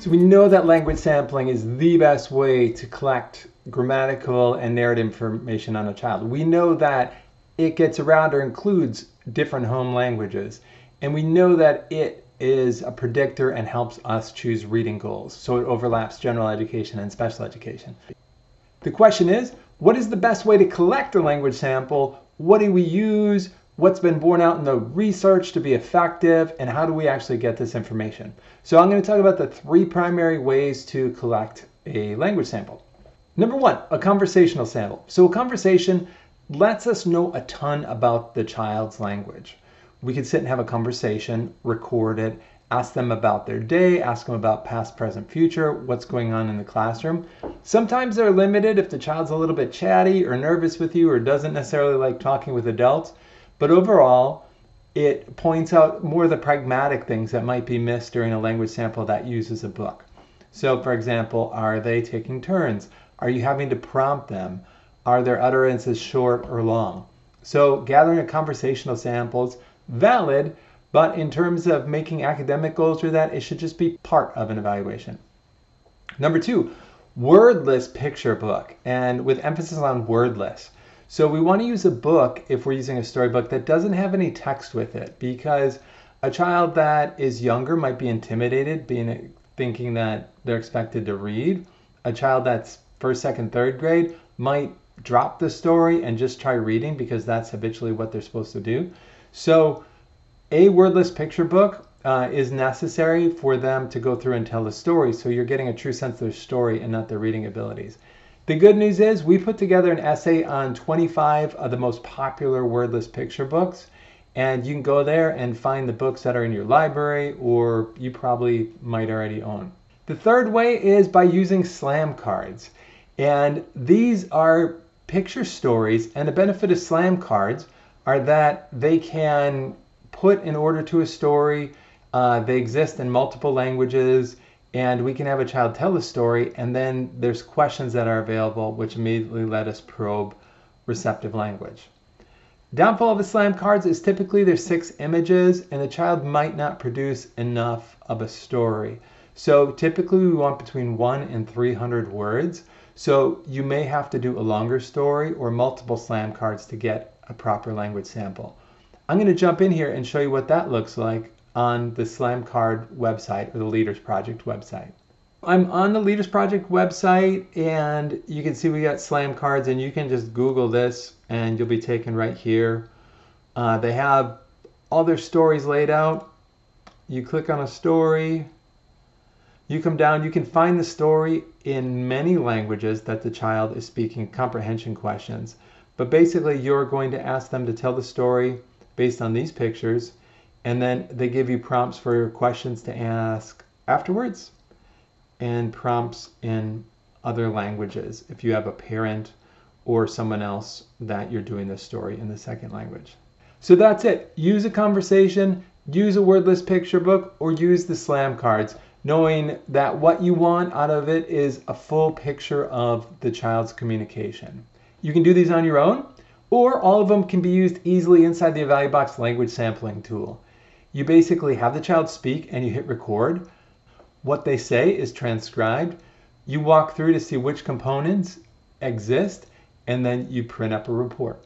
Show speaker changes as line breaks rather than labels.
So we know that language sampling is the best way to collect grammatical and narrative information on a child. We know that it gets around or includes different home languages. And we know that it is a predictor and helps us choose reading goals. So it overlaps general education and special education. The question is, what is the best way to collect a language sample? What do we use? What's been borne out in the research to be effective, and how do we actually get this information? So I'm going to talk about the 3 primary ways to collect a language sample. Number 1, a conversational sample. So a conversation lets us know a ton about the child's language. We could sit and have a conversation, record it, ask them about their day, ask them about past, present, future, what's going on in the classroom. Sometimes they're limited if the child's a little bit chatty or nervous with you or doesn't necessarily like talking with adults. But overall, it points out more of the pragmatic things that might be missed during a language sample that uses a book. So for example, are they taking turns? Are you having to prompt them? Are their utterances short or long? So gathering a conversational samples, valid, but in terms of making academic goals through that, it should just be part of an evaluation. Number 2, wordless picture book, and with emphasis on wordless. So we want to use a book, if we're using a storybook, that doesn't have any text with it, because a child that is younger might be intimidated, thinking that they're expected to read. A child that's first, second, third grade might drop the story and just try reading because that's habitually what they're supposed to do. So a wordless picture book is necessary for them to go through and tell the story, so you're getting a true sense of their story and not their reading abilities. The good news is we put together an essay on 25 of the most popular wordless picture books, and you can go there and find the books that are in your library or you probably might already own. The third way is by using slam cards, and these are picture stories, and the benefit of slam cards are that they can put an order to a story. They exist in multiple languages, and we can have a child tell the story, and then there's questions that are available which immediately let us probe receptive language. Downfall of the slam cards is typically there's 6 images, and the child might not produce enough of a story. So typically we want between 100 and 300 words. So you may have to do a longer story or multiple slam cards to get a proper language sample. I'm going to jump in here and show you what that looks like on the Slam Card website or the Leaders Project website. I'm on the Leaders Project website, and you can see we got slam cards, and you can just Google this and you'll be taken right here. They have all their stories laid out. You click on a story, you come down, you can find the story in many languages that the child is speaking, comprehension questions. But basically you're going to ask them to tell the story based on these pictures, and then they give you prompts for questions to ask afterwards and prompts in other languages if you have a parent or someone else that you're doing this story in the second language. So that's it. Use a conversation, use a wordless picture book, or use the slam cards, knowing that what you want out of it is a full picture of the child's communication. You can do these on your own, or all of them can be used easily inside the EvaluBox language sampling tool. You basically have the child speak and you hit record. What they say is transcribed. You walk through to see which components exist, and then you print up a report.